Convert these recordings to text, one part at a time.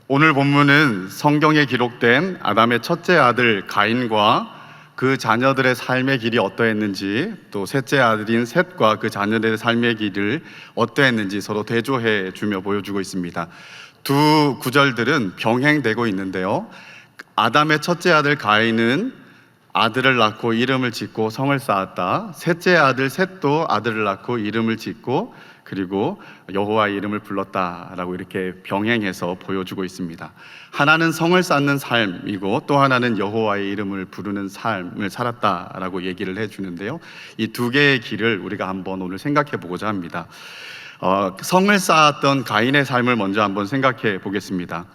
오늘 본문은 성경에 기록된 아담의 첫째 아들 가인과 그 자녀들의 삶의 길이 어떠했는지, 또 셋째 아들인 셋과 그 자녀들의 삶의 길을 어떠했는지 서로 대조해 주며 보여주고 있습니다. 두 구절들은 병행되고 있는데요, 아담의 첫째 아들 가인은 아들을 낳고 이름을 짓고 성을 쌓았다. 셋째 아들 셋도 아들을 낳고 이름을 짓고 그리고 여호와의 이름을 불렀다라고 이렇게 병행해서 보여주고 있습니다. 하나는 성을 쌓는 삶이고 또 하나는 여호와의 이름을 부르는 삶을 살았다라고 얘기를 해주는데요, 이 두 개의 길을 우리가 한번 오늘 생각해 보고자 합니다. 성을 쌓았던 가인의 삶을 먼저 한번 생각해 보겠습니다.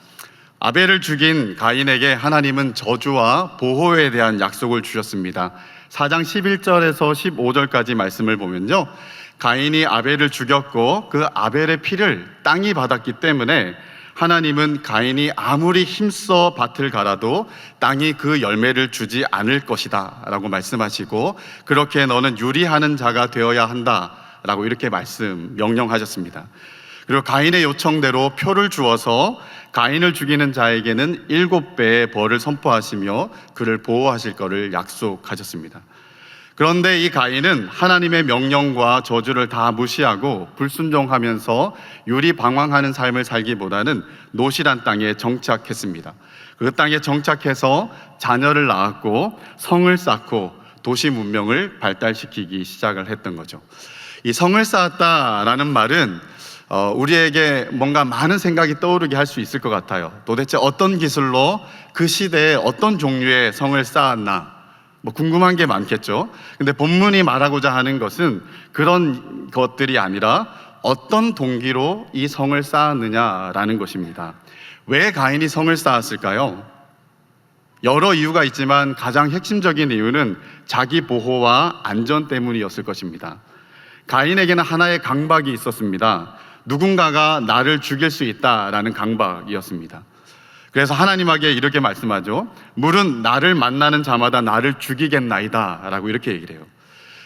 아벨을 죽인 가인에게 하나님은 저주와 보호에 대한 약속을 주셨습니다. 4장 11절에서 15절까지 말씀을 보면요, 가인이 아벨을 죽였고 그 아벨의 피를 땅이 받았기 때문에 하나님은 가인이 아무리 힘써 밭을 갈아도 땅이 그 열매를 주지 않을 것이다 라고 말씀하시고, 그렇게 너는 유리하는 자가 되어야 한다 라고 이렇게 명령하셨습니다. 그리고 가인의 요청대로 표를 주어서 가인을 죽이는 자에게는 7배의 벌을 선포하시며 그를 보호하실 것을 약속하셨습니다. 그런데 이 가인은 하나님의 명령과 저주를 다 무시하고 불순종하면서 유리방황하는 삶을 살기보다는 노실한 땅에 정착했습니다. 그 땅에 정착해서 자녀를 낳았고 성을 쌓고 도시 문명을 발달시키기 시작을 했던 거죠. 이 성을 쌓았다라는 말은 우리에게 뭔가 많은 생각이 떠오르게 할 수 있을 것 같아요. 도대체 어떤 기술로 그 시대에 어떤 종류의 성을 쌓았나, 궁금한 게 많겠죠. 근데 본문이 말하고자 하는 것은 그런 것들이 아니라 어떤 동기로 이 성을 쌓았느냐라는 것입니다. 왜 가인이 성을 쌓았을까요? 여러 이유가 있지만 가장 핵심적인 이유는 자기 보호와 안전 때문이었을 것입니다. 가인에게는 하나의 강박이 있었습니다. 누군가가 나를 죽일 수 있다라는 강박이었습니다. 그래서 하나님에게 이렇게 말씀하죠. 물은 나를 만나는 자마다 나를 죽이겠나이다 라고 이렇게 얘기를 해요.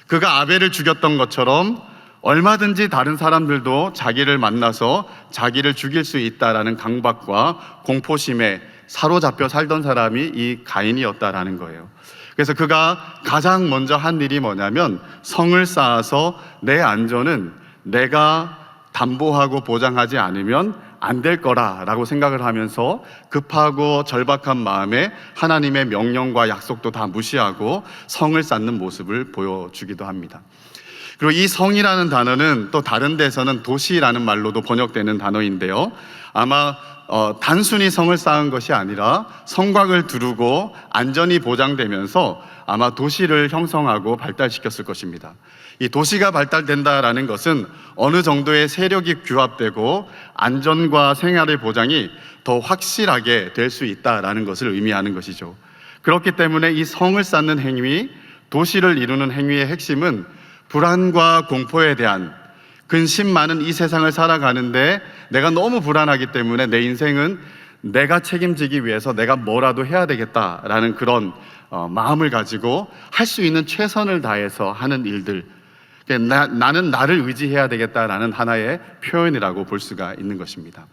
그가 아벨을 죽였던 것처럼 얼마든지 다른 사람들도 자기를 만나서 자기를 죽일 수 있다라는 강박과 공포심에 사로잡혀 살던 사람이 이 가인이었다라는 거예요. 그래서 그가 가장 먼저 한 일이 뭐냐면 성을 쌓아서 내 안전은 내가 담보하고 보장하지 않으면 안 될 거라라고 생각을 하면서 급하고 절박한 마음에 하나님의 명령과 약속도 다 무시하고 성을 쌓는 모습을 보여주기도 합니다. 그리고 이 성이라는 단어는 또 다른 데서는 도시라는 말로도 번역되는 단어인데요, 아마 단순히 성을 쌓은 것이 아니라 성곽을 두르고 안전이 보장되면서 아마 도시를 형성하고 발달시켰을 것입니다. 이 도시가 발달된다라는 것은 어느 정도의 세력이 규합되고 안전과 생활의 보장이 더 확실하게 될 수 있다라는 것을 의미하는 것이죠. 그렇기 때문에 이 성을 쌓는 행위, 도시를 이루는 행위의 핵심은 불안과 공포에 대한, 근심 많은 이 세상을 살아가는데 내가 너무 불안하기 때문에 내 인생은 내가 책임지기 위해서 내가 뭐라도 해야 되겠다라는 그런 마음을 가지고 할 수 있는 최선을 다해서 하는 일들, 나는 나를 의지해야 되겠다라는 하나의 표현이라고 볼 수가 있는 것입니다.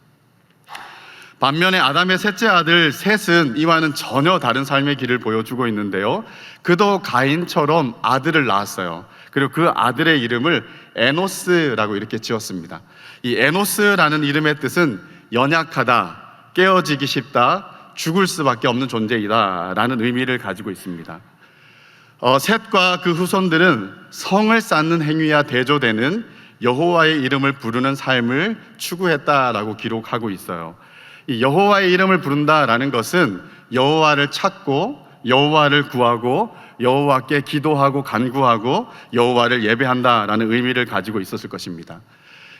반면에 아담의 셋째 아들 셋은 이와는 전혀 다른 삶의 길을 보여주고 있는데요, 그도 가인처럼 아들을 낳았어요. 그리고 그 아들의 이름을 에노스라고 이렇게 지었습니다. 이 에노스라는 이름의 뜻은 연약하다, 깨어지기 쉽다, 죽을 수밖에 없는 존재이다 라는 의미를 가지고 있습니다. 셋과 그 후손들은 성을 쌓는 행위와 대조되는 여호와의 이름을 부르는 삶을 추구했다라고 기록하고 있어요. 이 여호와의 이름을 부른다라는 것은 여호와를 찾고 여호와를 구하고 여호와께 기도하고 간구하고 여호와를 예배한다라는 의미를 가지고 있었을 것입니다.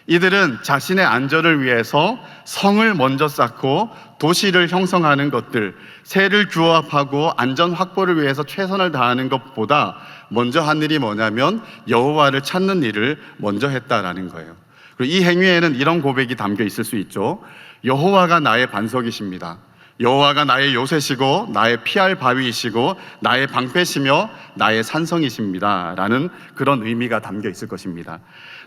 이들은 자신의 안전을 위해서 성을 먼저 쌓고 도시를 형성하는 것들, 세를 규합하고 안전 확보를 위해서 최선을 다하는 것보다 먼저 한 일이 뭐냐면 여호와를 찾는 일을 먼저 했다라는 거예요. 그리고 이 행위에는 이런 고백이 담겨 있을 수 있죠. 여호와가 나의 반석이십니다. 여호와가 나의 요새시고 나의 피할 바위이시고 나의 방패시며 나의 산성이십니다 라는 그런 의미가 담겨 있을 것입니다.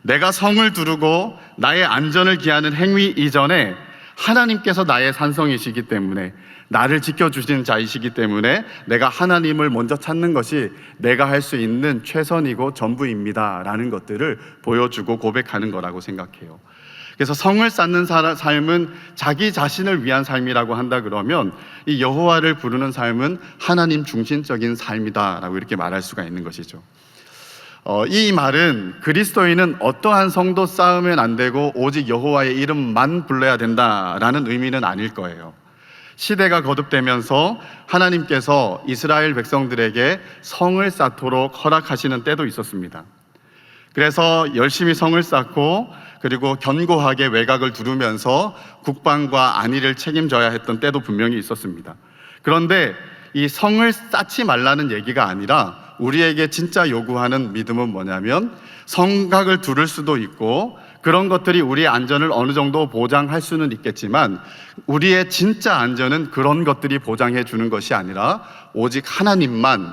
내가 성을 두르고 나의 안전을 기하는 행위 이전에 하나님께서 나의 산성이시기 때문에, 나를 지켜주시는 자이시기 때문에 내가 하나님을 먼저 찾는 것이 내가 할 수 있는 최선이고 전부입니다 라는 것들을 보여주고 고백하는 거라고 생각해요. 그래서 성을 쌓는 삶은 자기 자신을 위한 삶이라고 한다 그러면, 이 여호와를 부르는 삶은 하나님 중심적인 삶이다라고 이렇게 말할 수가 있는 것이죠. 이 말은 그리스도인은 어떠한 성도 쌓으면 안 되고 오직 여호와의 이름만 불러야 된다라는 의미는 아닐 거예요. 시대가 거듭되면서 하나님께서 이스라엘 백성들에게 성을 쌓도록 허락하시는 때도 있었습니다. 그래서 열심히 성을 쌓고 그리고 견고하게 외곽을 두르면서 국방과 안위를 책임져야 했던 때도 분명히 있었습니다. 그런데 이 성을 쌓지 말라는 얘기가 아니라 우리에게 진짜 요구하는 믿음은 뭐냐면, 성곽을 두를 수도 있고 그런 것들이 우리의 안전을 어느 정도 보장할 수는 있겠지만 우리의 진짜 안전은 그런 것들이 보장해 주는 것이 아니라 오직 하나님만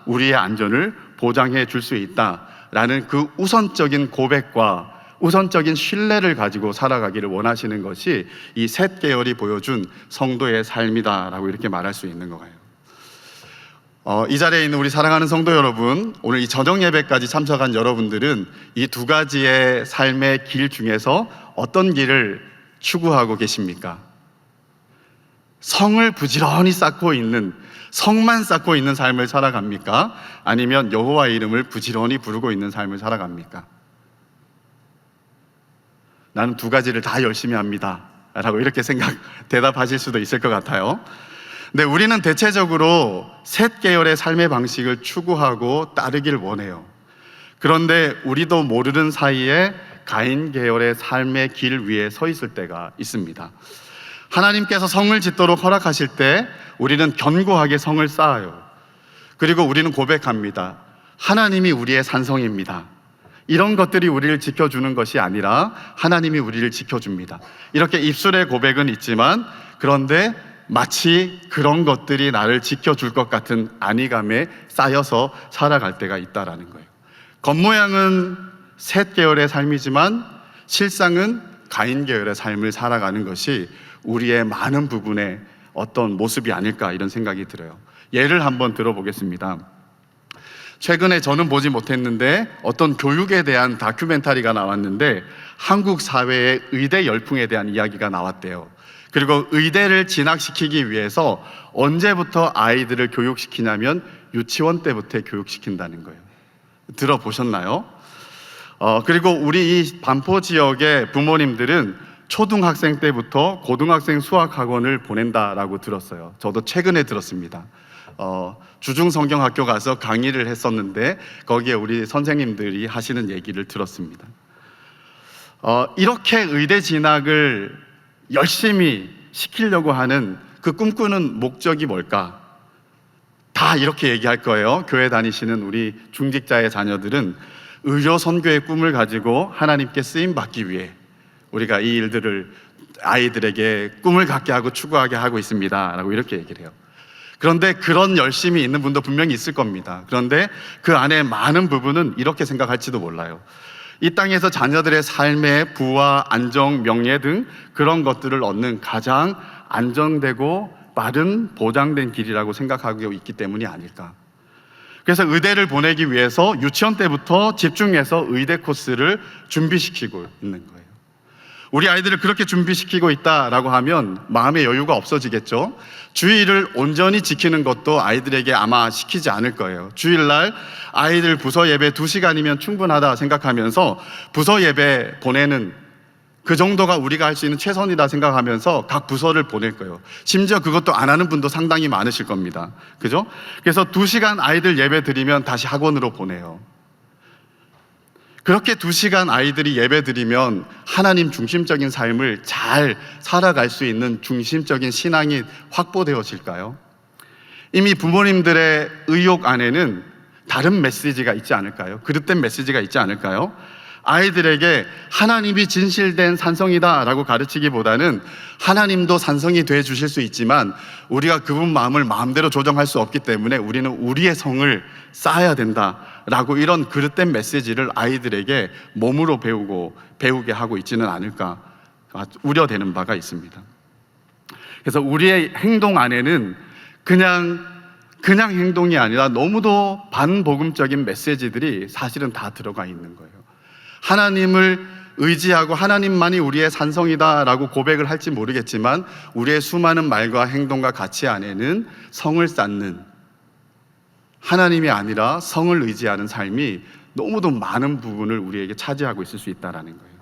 우리의 안전을 보장해 줄 수 있다라는 그 우선적인 고백과 우선적인 신뢰를 가지고 살아가기를 원하시는 것이 이 셋 계열이 보여준 성도의 삶이다라고 이렇게 말할 수 있는 거예요. 이 자리에 있는 우리 사랑하는 성도 여러분, 오늘 이 저녁 예배까지 참석한 여러분들은 이 두 가지의 삶의 길 중에서 어떤 길을 추구하고 계십니까? 성을 부지런히 쌓고 있는, 성만 쌓고 있는 삶을 살아갑니까? 아니면 여호와의 이름을 부지런히 부르고 있는 삶을 살아갑니까? 나는 두 가지를 다 열심히 합니다 라고 이렇게 대답하실 수도 있을 것 같아요. 근데 우리는 대체적으로 셋 계열의 삶의 방식을 추구하고 따르길 원해요. 그런데 우리도 모르는 사이에 가인 계열의 삶의 길 위에 서 있을 때가 있습니다. 하나님께서 성을 짓도록 허락하실 때 우리는 견고하게 성을 쌓아요. 그리고 우리는 고백합니다. 하나님이 우리의 산성입니다. 이런 것들이 우리를 지켜주는 것이 아니라 하나님이 우리를 지켜줍니다. 이렇게 입술의 고백은 있지만, 그런데 마치 그런 것들이 나를 지켜줄 것 같은 안위감에 쌓여서 살아갈 때가 있다라는 거예요. 겉모양은 셋 계열의 삶이지만 실상은 가인 계열의 삶을 살아가는 것이 우리의 많은 부분의 어떤 모습이 아닐까, 이런 생각이 들어요. 예를 한번 들어보겠습니다. 최근에 저는 보지 못했는데 어떤 교육에 대한 다큐멘터리가 나왔는데 한국 사회의 의대 열풍에 대한 이야기가 나왔대요. 그리고 의대를 진학시키기 위해서 언제부터 아이들을 교육시키냐면 유치원 때부터 교육시킨다는 거예요. 들어보셨나요? 그리고 우리 이 반포 지역의 부모님들은 초등학생 때부터 고등학생 수학학원을 보낸다라고 들었어요. 저도 최근에 들었습니다. 주중성경학교 가서 강의를 했었는데 거기에 우리 선생님들이 하시는 얘기를 들었습니다. 이렇게 의대 진학을 열심히 시키려고 하는 그 꿈꾸는 목적이 뭘까? 다 이렇게 얘기할 거예요. 교회 다니시는 우리 중직자의 자녀들은 의료 선교의 꿈을 가지고 하나님께 쓰임 받기 위해 우리가 이 일들을 아이들에게 꿈을 갖게 하고 추구하게 하고 있습니다 라고 이렇게 얘기를 해요. 그런데 그런 열심이 있는 분도 분명히 있을 겁니다. 그런데 그 안에 많은 부분은 이렇게 생각할지도 몰라요. 이 땅에서 자녀들의 삶의 부와 안정, 명예 등 그런 것들을 얻는 가장 안정되고 빠른 보장된 길이라고 생각하고 있기 때문이 아닐까. 그래서 의대를 보내기 위해서 유치원 때부터 집중해서 의대 코스를 준비시키고 있는 거예요. 우리 아이들을 그렇게 준비시키고 있다라고 하면 마음의 여유가 없어지겠죠. 주일을 온전히 지키는 것도 아이들에게 아마 시키지 않을 거예요. 주일날 아이들 부서 예배 2시간이면 충분하다 생각하면서 부서 예배 보내는 그 정도가 우리가 할 수 있는 최선이다 생각하면서 각 부서를 보낼 거예요. 심지어 그것도 안 하는 분도 상당히 많으실 겁니다. 그죠? 그래서 2시간 아이들 예배 드리면 다시 학원으로 보내요. 그렇게 2시간 아이들이 예배 드리면 하나님 중심적인 삶을 잘 살아갈 수 있는 중심적인 신앙이 확보되어질까요? 이미 부모님들의 의욕 안에는 다른 메시지가 있지 않을까요? 그릇된 메시지가 있지 않을까요? 아이들에게 하나님이 진실된 산성이다 라고 가르치기보다는 하나님도 산성이 돼 주실 수 있지만 우리가 그분 마음을 마음대로 조정할 수 없기 때문에 우리는 우리의 성을 쌓아야 된다 라고 이런 그릇된 메시지를 아이들에게 몸으로 배우게 하고 있지는 않을까 우려되는 바가 있습니다. 그래서 우리의 행동 안에는 그냥 행동이 아니라 너무도 반복음적인 메시지들이 사실은 다 들어가 있는 거예요. 하나님을 의지하고 하나님만이 우리의 산성이다라고 고백을 할지 모르겠지만 우리의 수많은 말과 행동과 가치 안에는 성을 쌓는, 하나님이 아니라 성을 의지하는 삶이 너무도 많은 부분을 우리에게 차지하고 있을 수 있다는 거예요.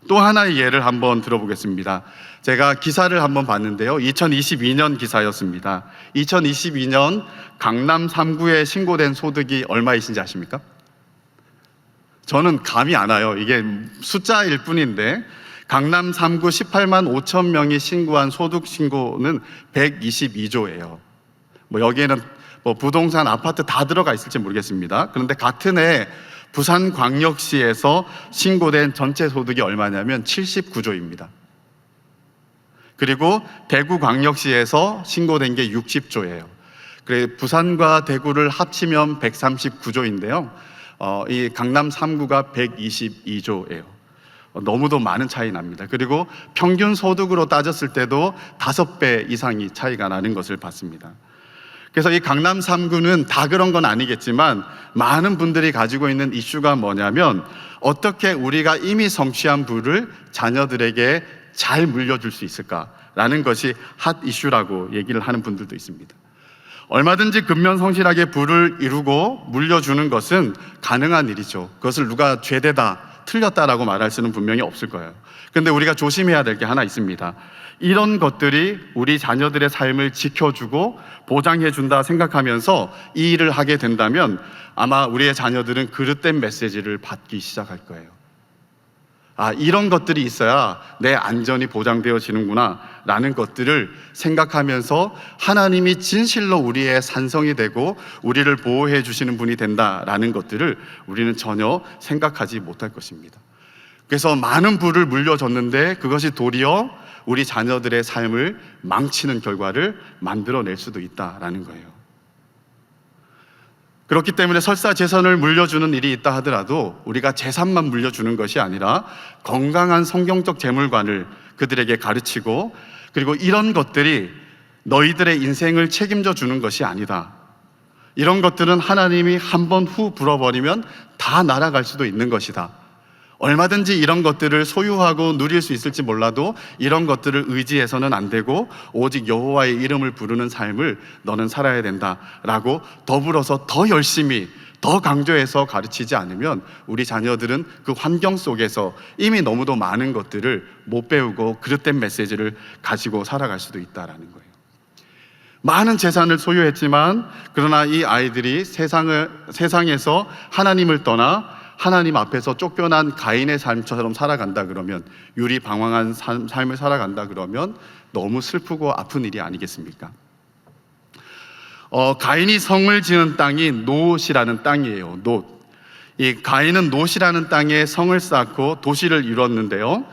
또 하나의 예를 한번 들어보겠습니다. 제가 기사를 한번 봤는데요, 2022년 기사였습니다. 2022년 강남 3구에 신고된 소득이 얼마이신지 아십니까? 저는 감이 안 와요. 이게 숫자일 뿐인데 강남 3구 18만 5천 명이 신고한 소득 신고는 122조예요. 여기에는 부동산, 아파트 다 들어가 있을지 모르겠습니다. 그런데 같은 해 부산광역시에서 신고된 전체 소득이 얼마냐면 79조입니다. 그리고 대구광역시에서 신고된 게 60조예요. 그래 부산과 대구를 합치면 139조인데요. 이 강남 3구가 122조예요. 너무도 많은 차이 납니다. 그리고 평균 소득으로 따졌을 때도 5배 이상이 차이가 나는 것을 봤습니다. 그래서 이 강남 3구는 다 그런 건 아니겠지만 많은 분들이 가지고 있는 이슈가 뭐냐면 어떻게 우리가 이미 성취한 부를 자녀들에게 잘 물려줄 수 있을까라는 것이 핫 이슈라고 얘기를 하는 분들도 있습니다. 얼마든지 근면성실하게 부를 이루고 물려주는 것은 가능한 일이죠. 그것을 누가 죄되다, 틀렸다라고 말할 수는 분명히 없을 거예요. 그런데 우리가 조심해야 될 게 하나 있습니다. 이런 것들이 우리 자녀들의 삶을 지켜주고 보장해준다 생각하면서 이 일을 하게 된다면 아마 우리의 자녀들은 그릇된 메시지를 받기 시작할 거예요. 이런 것들이 있어야 내 안전이 보장되어지는구나 라는 것들을 생각하면서 하나님이 진실로 우리의 산성이 되고 우리를 보호해 주시는 분이 된다라는 것들을 우리는 전혀 생각하지 못할 것입니다. 그래서 많은 부를 물려줬는데 그것이 도리어 우리 자녀들의 삶을 망치는 결과를 만들어낼 수도 있다라는 거예요. 그렇기 때문에 설사 재산을 물려주는 일이 있다 하더라도 우리가 재산만 물려주는 것이 아니라 건강한 성경적 재물관을 그들에게 가르치고, 그리고 이런 것들이 너희들의 인생을 책임져 주는 것이 아니다. 이런 것들은 하나님이 한번 후 불어버리면 다 날아갈 수도 있는 것이다. 얼마든지 이런 것들을 소유하고 누릴 수 있을지 몰라도 이런 것들을 의지해서는 안 되고 오직 여호와의 이름을 부르는 삶을 너는 살아야 된다라고 더불어서 더 열심히 더 강조해서 가르치지 않으면 우리 자녀들은 그 환경 속에서 이미 너무도 많은 것들을 못 배우고 그릇된 메시지를 가지고 살아갈 수도 있다라는 거예요. 많은 재산을 소유했지만 그러나 이 아이들이 세상에서 하나님을 떠나 하나님 앞에서 쫓겨난 가인의 삶처럼 살아간다 그러면, 유리방황한 삶을 살아간다 그러면 너무 슬프고 아픈 일이 아니겠습니까? 가인이 성을 지은 땅이 노시라는 땅이에요. 노. 이 가인은 노시라는 땅에 성을 쌓고 도시를 이뤘는데요.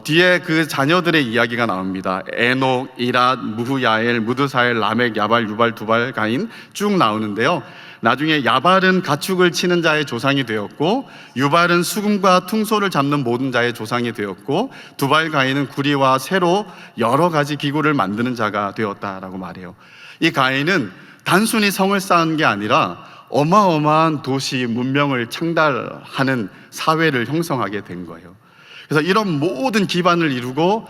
뒤에 그 자녀들의 이야기가 나옵니다. 에녹, 이랏, 무후야엘, 무드사엘, 라멕, 야발, 유발, 두발, 가인 쭉 나오는데요. 나중에 야발은 가축을 치는 자의 조상이 되었고, 유발은 수금과 퉁소를 잡는 모든 자의 조상이 되었고, 두발 가인은 구리와 쇠로 여러 가지 기구를 만드는 자가 되었다라고 말해요. 이 가인은 단순히 성을 쌓은 게 아니라 어마어마한 도시 문명을 창달하는 사회를 형성하게 된 거예요. 그래서 이런 모든 기반을 이루고,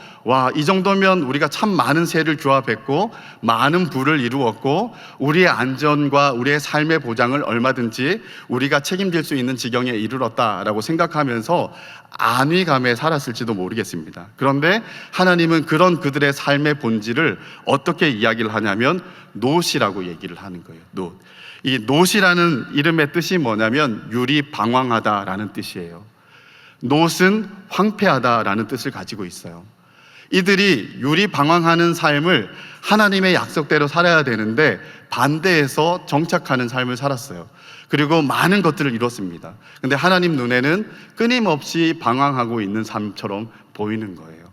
이 정도면 우리가 참 많은 세를 규합했고 많은 부를 이루었고 우리의 안전과 우리의 삶의 보장을 얼마든지 우리가 책임질 수 있는 지경에 이르렀다라고 생각하면서 안위감에 살았을지도 모르겠습니다. 그런데 하나님은 그런 그들의 삶의 본질을 어떻게 이야기를 하냐면 노시라고 얘기를 하는 거예요. 노. 이 노시라는 이름의 뜻이 뭐냐면 유리방황하다라는 뜻이에요. 노은 황폐하다라는 뜻을 가지고 있어요. 이들이 유리방황하는 삶을 하나님의 약속대로 살아야 되는데 반대해서 정착하는 삶을 살았어요. 그리고 많은 것들을 이뤘습니다. 근데 하나님 눈에는 끊임없이 방황하고 있는 삶처럼 보이는 거예요.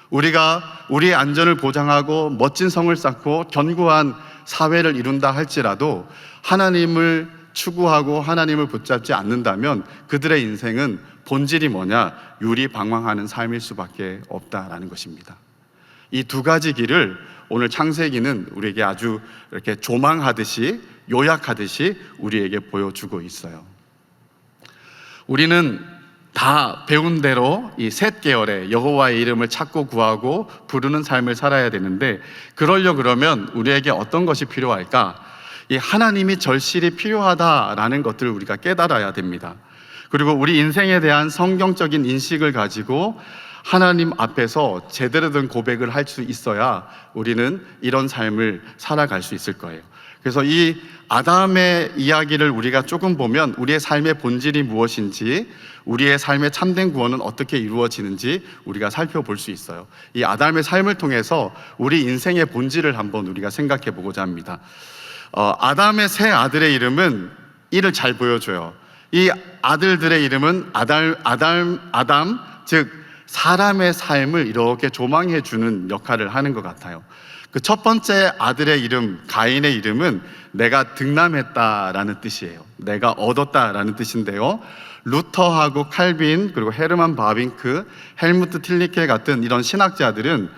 우리가 우리의 안전을 보장하고 멋진 성을 쌓고 견고한 사회를 이룬다 할지라도 하나님을 추구하고 하나님을 붙잡지 않는다면 그들의 인생은 본질이 뭐냐? 유리방황하는 삶일 수밖에 없다라는 것입니다. 이 두 가지 길을 오늘 창세기는 우리에게 아주 이렇게 조망하듯이, 요약하듯이 우리에게 보여주고 있어요. 우리는 다 배운 대로 이 셋 계열의 여호와의 이름을 찾고 구하고 부르는 삶을 살아야 되는데, 그러면 우리에게 어떤 것이 필요할까? 이 하나님이 절실히 필요하다라는 것들을 우리가 깨달아야 됩니다. 그리고 우리 인생에 대한 성경적인 인식을 가지고 하나님 앞에서 제대로 된 고백을 할 수 있어야 우리는 이런 삶을 살아갈 수 있을 거예요. 그래서 이 아담의 이야기를 우리가 조금 보면 우리의 삶의 본질이 무엇인지, 우리의 삶의 참된 구원은 어떻게 이루어지는지 우리가 살펴볼 수 있어요. 이 아담의 삶을 통해서 우리 인생의 본질을 한번 우리가 생각해 보고자 합니다. 아담의 세 아들의 이름은 이를 잘 보여줘요. 이 아들들의 이름은 아담, 즉 사람의 삶을 이렇게 조망해 주는 역할을 하는 것 같아요. 그 첫 번째 아들의 이름, 가인의 이름은 내가 득남했다라는 뜻이에요. 내가 얻었다라는 뜻인데요, 루터하고 칼빈, 그리고 헤르만 바빙크, 헬무트 틸리케 같은 이런 신학자들은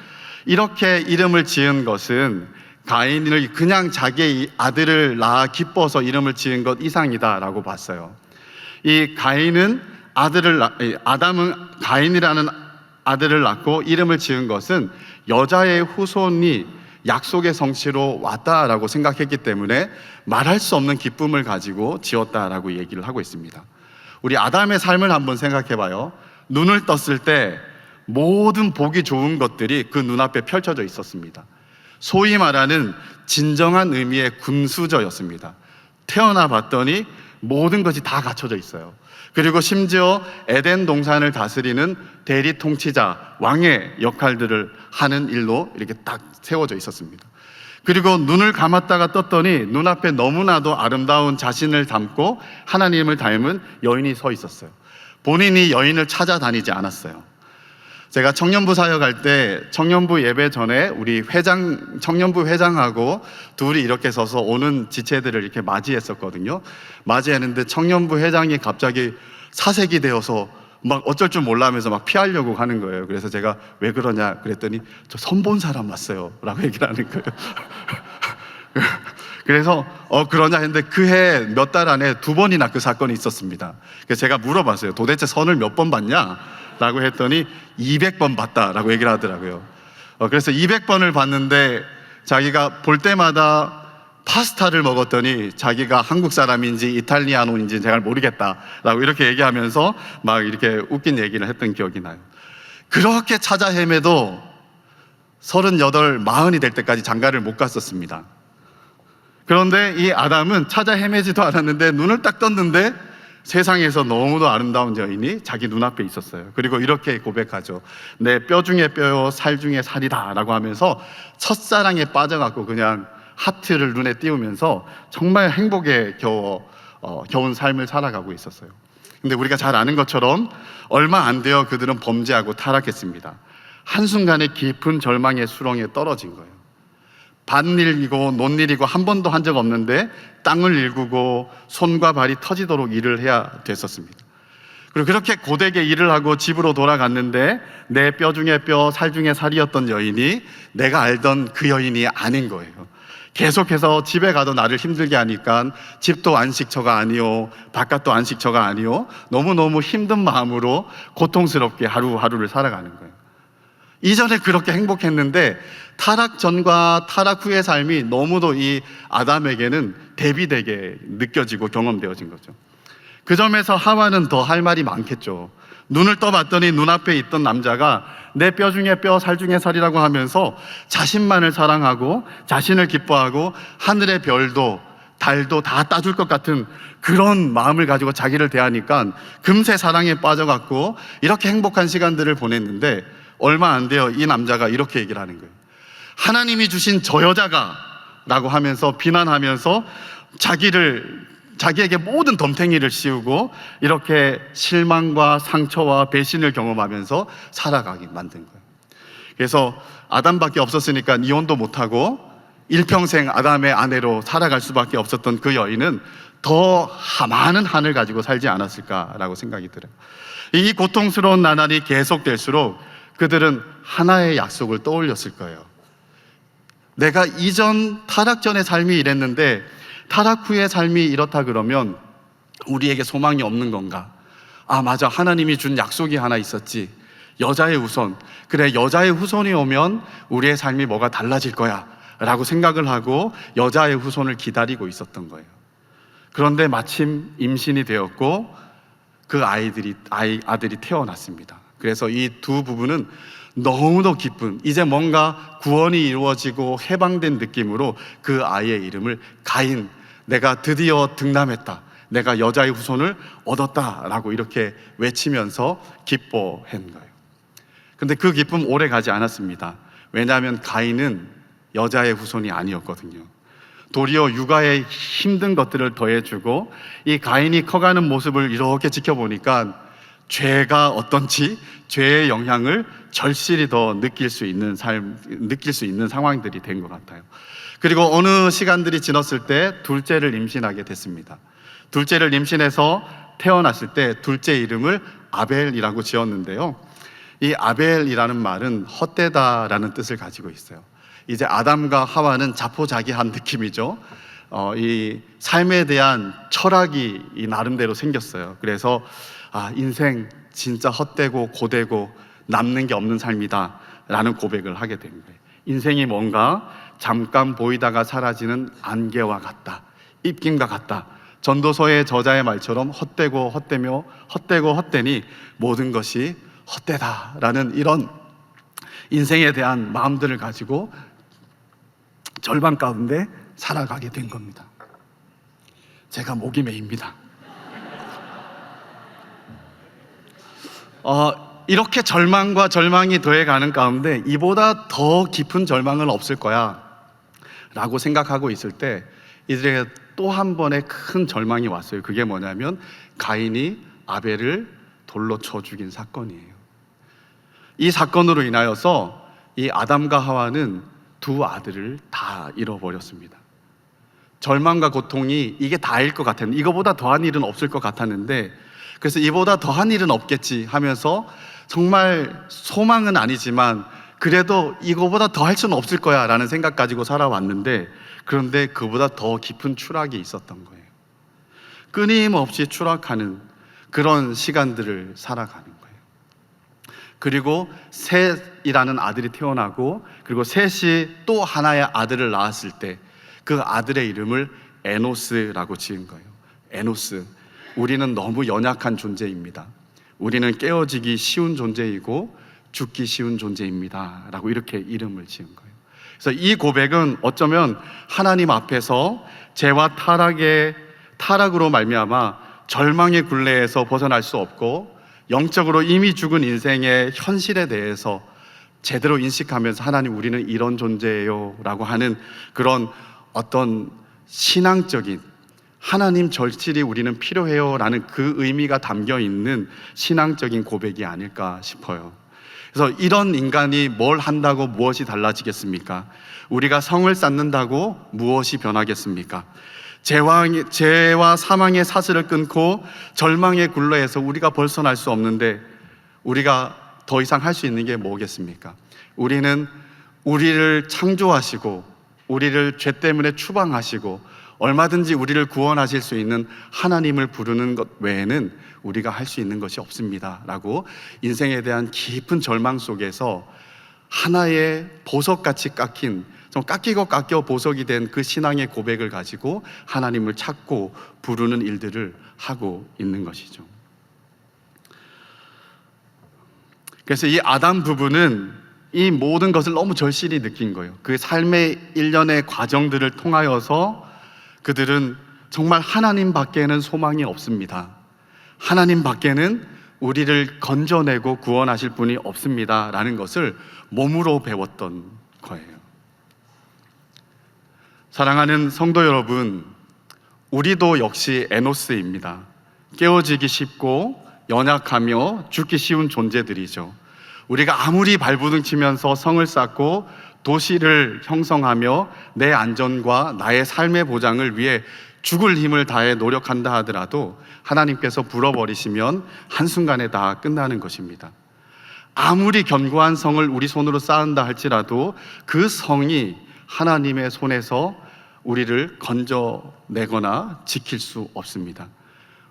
이렇게 이름을 지은 것은 가인을 그냥 자기의 아들을 낳아 기뻐서 이름을 지은 것 이상이다라고 봤어요. 이 가인은 아담은 가인이라는 아들을 낳고 이름을 지은 것은 여자의 후손이 약속의 성취로 왔다라고 생각했기 때문에 말할 수 없는 기쁨을 가지고 지었다라고 얘기를 하고 있습니다. 우리 아담의 삶을 한번 생각해 봐요. 눈을 떴을 때 모든 보기 좋은 것들이 그 눈앞에 펼쳐져 있었습니다. 소위 말하는 진정한 의미의 금수저였습니다. 태어나 봤더니 모든 것이 다 갖춰져 있어요. 그리고 심지어 에덴 동산을 다스리는 대리 통치자, 왕의 역할들을 하는 일로 이렇게 딱 세워져 있었습니다. 그리고 눈을 감았다가 떴더니 눈앞에 너무나도 아름다운 자신을 담고 하나님을 닮은 여인이 서 있었어요. 본인이 여인을 찾아다니지 않았어요. 제가 청년부 사역할 때 청년부 예배 전에 우리 청년부 회장하고 둘이 이렇게 서서 오는 지체들을 이렇게 맞이했었거든요. 맞이했는데 청년부 회장이 갑자기 사색이 되어서 막 어쩔 줄 몰라 하면서 막 피하려고 하는 거예요. 그래서 제가 왜 그러냐 그랬더니 저 선본 사람 왔어요 라고 얘기를 하는 거예요. 그래서 그러냐 했는데 그해 몇 달 안에 2번이나 그 사건이 있었습니다. 그래서 제가 물어봤어요. 도대체 선을 몇 번 봤냐? 라고 했더니 200번 봤다라고 얘기를 하더라고요. 그래서 200번을 봤는데 자기가 볼 때마다 파스타를 먹었더니 자기가 한국 사람인지 이탈리아노인지 잘 모르겠다라고 이렇게 얘기하면서 막 이렇게 웃긴 얘기를 했던 기억이 나요. 그렇게 찾아 헤매도 38, 40이 될 때까지 장가를 못 갔었습니다. 그런데 이 아담은 찾아 헤매지도 않았는데 눈을 딱 떴는데 세상에서 너무도 아름다운 여인이 자기 눈앞에 있었어요. 그리고 이렇게 고백하죠. 내 뼈 중에 뼈요 살 중에 살이다 라고 하면서 첫사랑에 빠져갖고 그냥 하트를 눈에 띄우면서 정말 행복에 겨운 삶을 살아가고 있었어요. 근데 우리가 잘 아는 것처럼 얼마 안 되어 그들은 범죄하고 타락했습니다. 한순간에 깊은 절망의 수렁에 떨어진 거예요. 밭일이고 논일이고 한 번도 한 적 없는데 땅을 일구고 손과 발이 터지도록 일을 해야 됐었습니다. 그리고 그렇게 고되게 일을 하고 집으로 돌아갔는데 내 뼈 중에 뼈, 살 중에 살이었던 여인이 내가 알던 그 여인이 아닌 거예요. 계속해서 집에 가도 나를 힘들게 하니까 집도 안식처가 아니요, 바깥도 안식처가 아니요, 너무너무 힘든 마음으로 고통스럽게 하루하루를 살아가는 거예요. 이전에 그렇게 행복했는데 타락 전과 타락 후의 삶이 너무도 이 아담에게는 대비되게 느껴지고 경험되어진 거죠. 그 점에서 하와는 더 할 말이 많겠죠. 눈을 떠봤더니 눈앞에 있던 남자가 내 뼈 중에 뼈, 살 중에 살이라고 하면서 자신만을 사랑하고 자신을 기뻐하고 하늘의 별도 달도 다 따줄 것 같은 그런 마음을 가지고 자기를 대하니까 금세 사랑에 빠져갖고 이렇게 행복한 시간들을 보냈는데 얼마 안 돼요. 이 남자가 이렇게 얘기를 하는 거예요. 하나님이 주신 저 여자가 라고 하면서 비난하면서 자기에게 모든 덤탱이를 씌우고 이렇게 실망과 상처와 배신을 경험하면서 살아가게 만든 거예요. 그래서 아담밖에 없었으니까 이혼도 못하고 일평생 아담의 아내로 살아갈 수밖에 없었던 그 여인은 더 많은 한을 가지고 살지 않았을까라고 생각이 들어요. 이 고통스러운 나날이 계속될수록 그들은 하나의 약속을 떠올렸을 거예요. 내가 이전 타락 전의 삶이 이랬는데 타락 후의 삶이 이렇다 그러면 우리에게 소망이 없는 건가? 아, 맞아. 하나님이 준 약속이 하나 있었지. 여자의 후손. 그래, 여자의 후손이 오면 우리의 삶이 뭐가 달라질 거야 라고 생각을 하고 여자의 후손을 기다리고 있었던 거예요. 그런데 마침 임신이 되었고 그 아들이 태어났습니다. 그래서 이 두 부부는 너무도 기쁜, 이제 뭔가 구원이 이루어지고 해방된 느낌으로 그 아이의 이름을 가인, 내가 드디어 득남했다, 내가 여자의 후손을 얻었다라고 이렇게 외치면서 기뻐한 거예요. 근데 그 기쁨 오래 가지 않았습니다. 왜냐하면 가인은 여자의 후손이 아니었거든요. 도리어 육아에 힘든 것들을 더해주고 이 가인이 커가는 모습을 이렇게 지켜보니까 죄가 어떤지, 죄의 영향을 절실히 더 느낄 수 있는 상황들이 된 것 같아요. 그리고 어느 시간들이 지났을 때 둘째를 임신하게 됐습니다. 둘째를 임신해서 태어났을 때 둘째 이름을 아벨이라고 지었는데요. 이 아벨이라는 말은 헛되다라는 뜻을 가지고 있어요. 이제 아담과 하와는 자포자기한 느낌이죠. 이 삶에 대한 철학이 이 나름대로 생겼어요. 그래서 인생 진짜 헛되고 고되고 남는 게 없는 삶이다 라는 고백을 하게 된 거예요. 인생이 뭔가 잠깐 보이다가 사라지는 안개와 같다, 입김과 같다. 전도서의 저자의 말처럼 헛되고 헛되며 헛되고 헛되니 모든 것이 헛되다라는 이런 인생에 대한 마음들을 가지고 절망 가운데 살아가게 된 겁니다. 제가 목이 메입니다. 이렇게 절망과 절망이 더해가는 가운데 이보다 더 깊은 절망은 없을 거야 라고 생각하고 있을 때 이들에게 또 한 번의 큰 절망이 왔어요. 그게 뭐냐면 가인이 아벨을 돌로 쳐 죽인 사건이에요. 이 사건으로 인하여서 이 아담과 하와는 두 아들을 다 잃어버렸습니다. 절망과 고통이 이게 다일 것 같았는데, 이거보다 더한 일은 없을 것 같았는데, 그래서 이보다 더한 일은 없겠지 하면서 정말 소망은 아니지만 그래도 이거보다 더 할 수는 없을 거야 라는 생각 가지고 살아왔는데, 그런데 그보다 더 깊은 추락이 있었던 거예요. 끊임없이 추락하는 그런 시간들을 살아가는 거예요. 그리고 셋이라는 아들이 태어나고, 그리고 셋이 또 하나의 아들을 낳았을 때 그 아들의 이름을 에노스라고 지은 거예요. 에노스. 우리는 너무 연약한 존재입니다. 우리는 깨어지기 쉬운 존재이고 죽기 쉬운 존재입니다 라고 이렇게 이름을 지은 거예요. 그래서 이 고백은 어쩌면 하나님 앞에서 죄와 타락으로 말미암아 절망의 굴레에서 벗어날 수 없고 영적으로 이미 죽은 인생의 현실에 대해서 제대로 인식하면서 하나님, 우리는 이런 존재예요 라고 하는 그런 어떤 신앙적인, 하나님 절실히 우리는 필요해요 라는 그 의미가 담겨 있는 신앙적인 고백이 아닐까 싶어요. 그래서 이런 인간이 뭘 한다고 무엇이 달라지겠습니까? 우리가 성을 쌓는다고 무엇이 변하겠습니까? 죄와 사망의 사슬을 끊고 절망의 굴레에서 우리가 벗어날 수 없는데 우리가 더 이상 할 수 있는 게 뭐겠습니까? 우리는 우리를 창조하시고 우리를 죄 때문에 추방하시고 얼마든지 우리를 구원하실 수 있는 하나님을 부르는 것 외에는 우리가 할 수 있는 것이 없습니다 라고 인생에 대한 깊은 절망 속에서 하나의 보석같이 깎인, 좀 깎이고 깎여 보석이 된 그 신앙의 고백을 가지고 하나님을 찾고 부르는 일들을 하고 있는 것이죠. 그래서 이 아담 부부는 이 모든 것을 너무 절실히 느낀 거예요. 그 삶의 일련의 과정들을 통하여서 그들은 정말 하나님 밖에는 소망이 없습니다. 하나님 밖에는 우리를 건져내고 구원하실 분이 없습니다 라는 것을 몸으로 배웠던 거예요. 사랑하는 성도 여러분, 우리도 역시 에노스입니다. 깨어지기 쉽고 연약하며 죽기 쉬운 존재들이죠. 우리가 아무리 발부둥치면서 성을 쌓고 도시를 형성하며 내 안전과 나의 삶의 보장을 위해 죽을 힘을 다해 노력한다 하더라도 하나님께서 불어버리시면 한순간에 다 끝나는 것입니다. 아무리 견고한 성을 우리 손으로 쌓은다 할지라도 그 성이 하나님의 손에서 우리를 건져내거나 지킬 수 없습니다.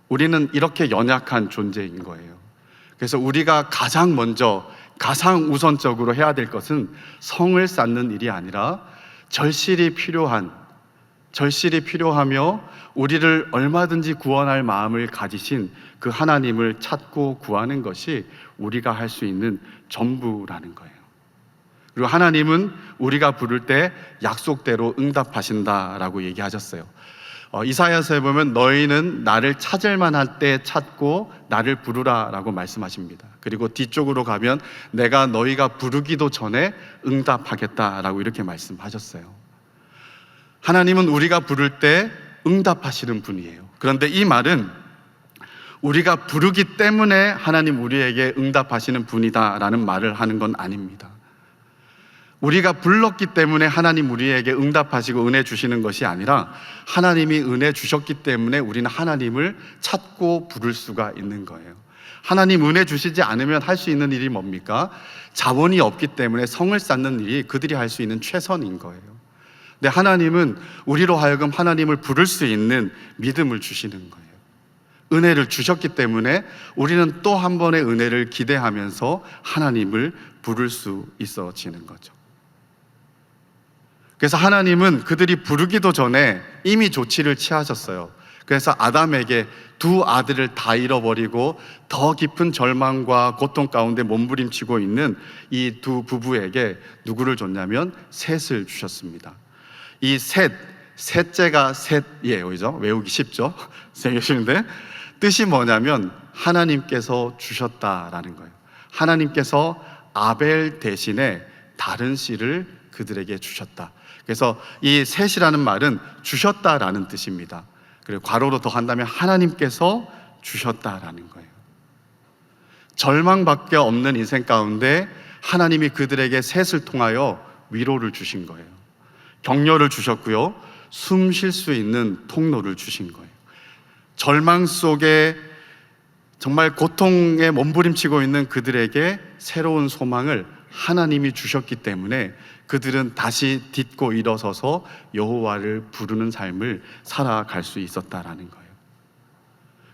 우리는 이렇게 연약한 존재인 거예요. 그래서 우리가 가장 먼저, 가장 우선적으로 해야 될 것은 성을 쌓는 일이 아니라 절실히 필요하며 우리를 얼마든지 구원할 마음을 가지신 그 하나님을 찾고 구하는 것이 우리가 할 수 있는 전부라는 거예요. 그리고 하나님은 우리가 부를 때 약속대로 응답하신다라고 얘기하셨어요. 이사야서에 보면 너희는 나를 찾을 만할 때 찾고 나를 부르라라고 말씀하십니다. 그리고 뒤쪽으로 가면 내가 너희가 부르기도 전에 응답하겠다라고 이렇게 말씀하셨어요. 하나님은 우리가 부를 때 응답하시는 분이에요. 그런데 이 말은 우리가 부르기 때문에 하나님 우리에게 응답하시는 분이다라는 말을 하는 건 아닙니다. 우리가 불렀기 때문에 하나님 우리에게 응답하시고 은혜 주시는 것이 아니라 하나님이 은혜 주셨기 때문에 우리는 하나님을 찾고 부를 수가 있는 거예요. 하나님 은혜 주시지 않으면 할 수 있는 일이 뭡니까? 자원이 없기 때문에 성을 쌓는 일이 그들이 할 수 있는 최선인 거예요. 근데 하나님은 우리로 하여금 하나님을 부를 수 있는 믿음을 주시는 거예요. 은혜를 주셨기 때문에 우리는 또 한 번의 은혜를 기대하면서 하나님을 부를 수 있어지는 거죠. 그래서 하나님은 그들이 부르기도 전에 이미 조치를 취하셨어요. 그래서 아담에게 두 아들을 다 잃어버리고 더 깊은 절망과 고통 가운데 몸부림치고 있는 이 두 부부에게 누구를 줬냐면 셋을 주셨습니다. 이 셋째가 셋이에요. 그죠? 외우기 쉽죠? 생각하시는데 뜻이 뭐냐면 하나님께서 주셨다라는 거예요. 하나님께서 아벨 대신에 다른 씨를 그들에게 주셨다. 그래서 이 셋이라는 말은 주셨다라는 뜻입니다. 그리고 괄호로 더 한다면 하나님께서 주셨다라는 거예요. 절망밖에 없는 인생 가운데 하나님이 그들에게 셋을 통하여 위로를 주신 거예요. 격려를 주셨고요, 숨 쉴 수 있는 통로를 주신 거예요. 절망 속에 정말 고통에 몸부림치고 있는 그들에게 새로운 소망을 하나님이 주셨기 때문에 그들은 다시 딛고 일어서서 여호와를 부르는 삶을 살아갈 수 있었다라는 거예요.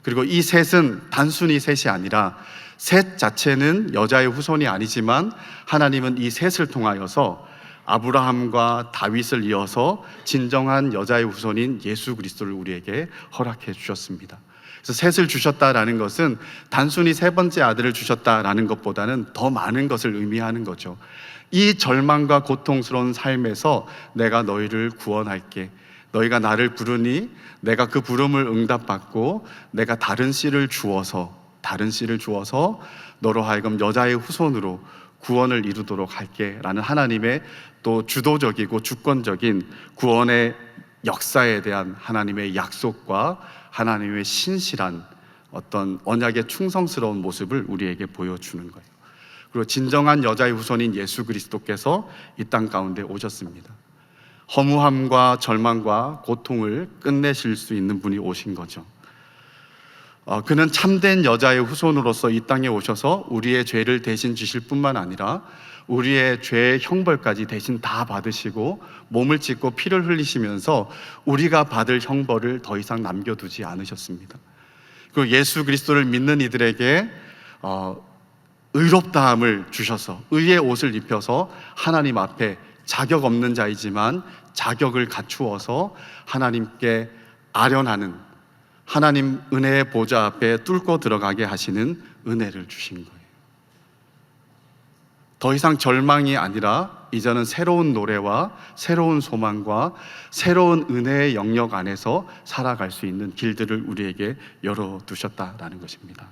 그리고 이 셋은 단순히 셋이 아니라 셋 자체는 여자의 후손이 아니지만 하나님은 이 셋을 통하여서 아브라함과 다윗을 이어서 진정한 여자의 후손인 예수 그리스도를 우리에게 허락해 주셨습니다. 그래서 셋을 주셨다라는 것은 단순히 세 번째 아들을 주셨다라는 것보다는 더 많은 것을 의미하는 거죠. 이 절망과 고통스러운 삶에서 내가 너희를 구원할게. 너희가 나를 부르니 내가 그 부름을 응답받고 내가 다른 씨를 주어서 너로 하여금 여자의 후손으로 구원을 이루도록 할게 라는 하나님의 또 주도적이고 주권적인 구원의 역사에 대한 하나님의 약속과 하나님의 신실한 어떤 언약의 충성스러운 모습을 우리에게 보여주는 거예요. 그리고 진정한 여자의 후손인 예수 그리스도께서 이 땅 가운데 오셨습니다. 허무함과 절망과 고통을 끝내실 수 있는 분이 오신 거죠. 그는 참된 여자의 후손으로서 이 땅에 오셔서 우리의 죄를 대신 지실 뿐만 아니라 우리의 죄의 형벌까지 대신 다 받으시고 몸을 찢고 피를 흘리시면서 우리가 받을 형벌을 더 이상 남겨두지 않으셨습니다. 그리고 예수 그리스도를 믿는 이들에게 의롭다함을 주셔서 의의 옷을 입혀서 하나님 앞에 자격 없는 자이지만 자격을 갖추어서 하나님께 아련하는 하나님 은혜의 보좌 앞에 뚫고 들어가게 하시는 은혜를 주신 거예요. 더 이상 절망이 아니라 이제는 새로운 노래와 새로운 소망과 새로운 은혜의 영역 안에서 살아갈 수 있는 길들을 우리에게 열어두셨다라는 것입니다.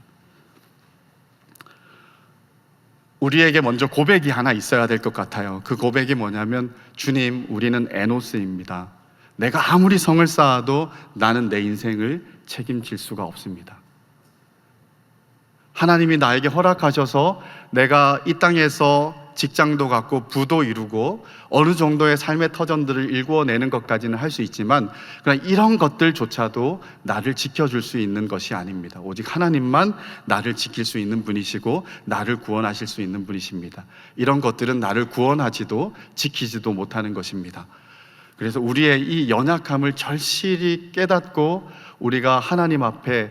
우리에게 먼저 고백이 하나 있어야 될 것 같아요. 그 고백이 뭐냐면 주님, 우리는 에노스입니다. 내가 아무리 성을 쌓아도 나는 내 인생을 책임질 수가 없습니다. 하나님이 나에게 허락하셔서 내가 이 땅에서 직장도 갖고 부도 이루고 어느 정도의 삶의 터전들을 일구어내는 것까지는 할 수 있지만 그러나 이런 것들조차도 나를 지켜줄 수 있는 것이 아닙니다. 오직 하나님만 나를 지킬 수 있는 분이시고 나를 구원하실 수 있는 분이십니다. 이런 것들은 나를 구원하지도 지키지도 못하는 것입니다. 그래서 우리의 이 연약함을 절실히 깨닫고 우리가 하나님 앞에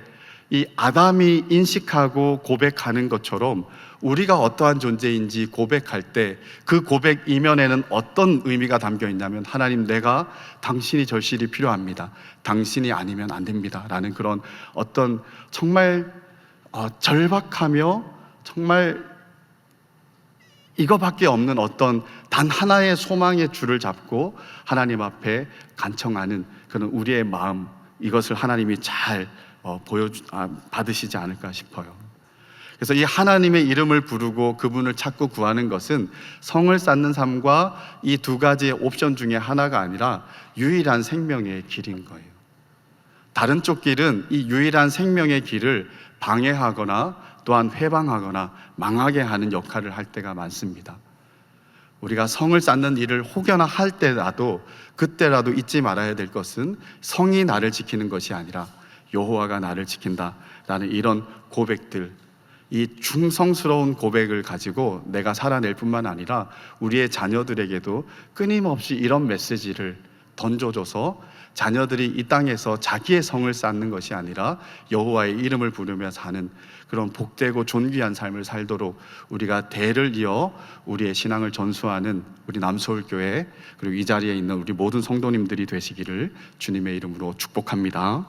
이 아담이 인식하고 고백하는 것처럼 우리가 어떠한 존재인지 고백할 때 그 고백 이면에는 어떤 의미가 담겨 있냐면 하나님, 내가 당신이 절실히 필요합니다. 당신이 아니면 안 됩니다. 라는 그런 어떤 정말 절박하며 정말 이거밖에 없는 어떤 단 하나의 소망의 줄을 잡고 하나님 앞에 간청하는 그런 우리의 마음, 이것을 하나님이 잘 받으시지 않을까 싶어요. 그래서 이 하나님의 이름을 부르고 그분을 찾고 구하는 것은 성을 쌓는 삶과 이 두 가지의 옵션 중에 하나가 아니라 유일한 생명의 길인 거예요. 다른 쪽 길은 이 유일한 생명의 길을 방해하거나 또한 회방하거나 망하게 하는 역할을 할 때가 많습니다. 우리가 성을 쌓는 일을 혹여나 할 때라도 그때라도 잊지 말아야 될 것은 성이 나를 지키는 것이 아니라 여호와가 나를 지킨다라는 이런 고백들, 이 중성스러운 고백을 가지고 내가 살아낼 뿐만 아니라 우리의 자녀들에게도 끊임없이 이런 메시지를 던져줘서 자녀들이 이 땅에서 자기의 성을 쌓는 것이 아니라 여호와의 이름을 부르며 사는 그런 복되고 존귀한 삶을 살도록 우리가 대를 이어 우리의 신앙을 전수하는 우리 남서울교회 그리고 이 자리에 있는 우리 모든 성도님들이 되시기를 주님의 이름으로 축복합니다.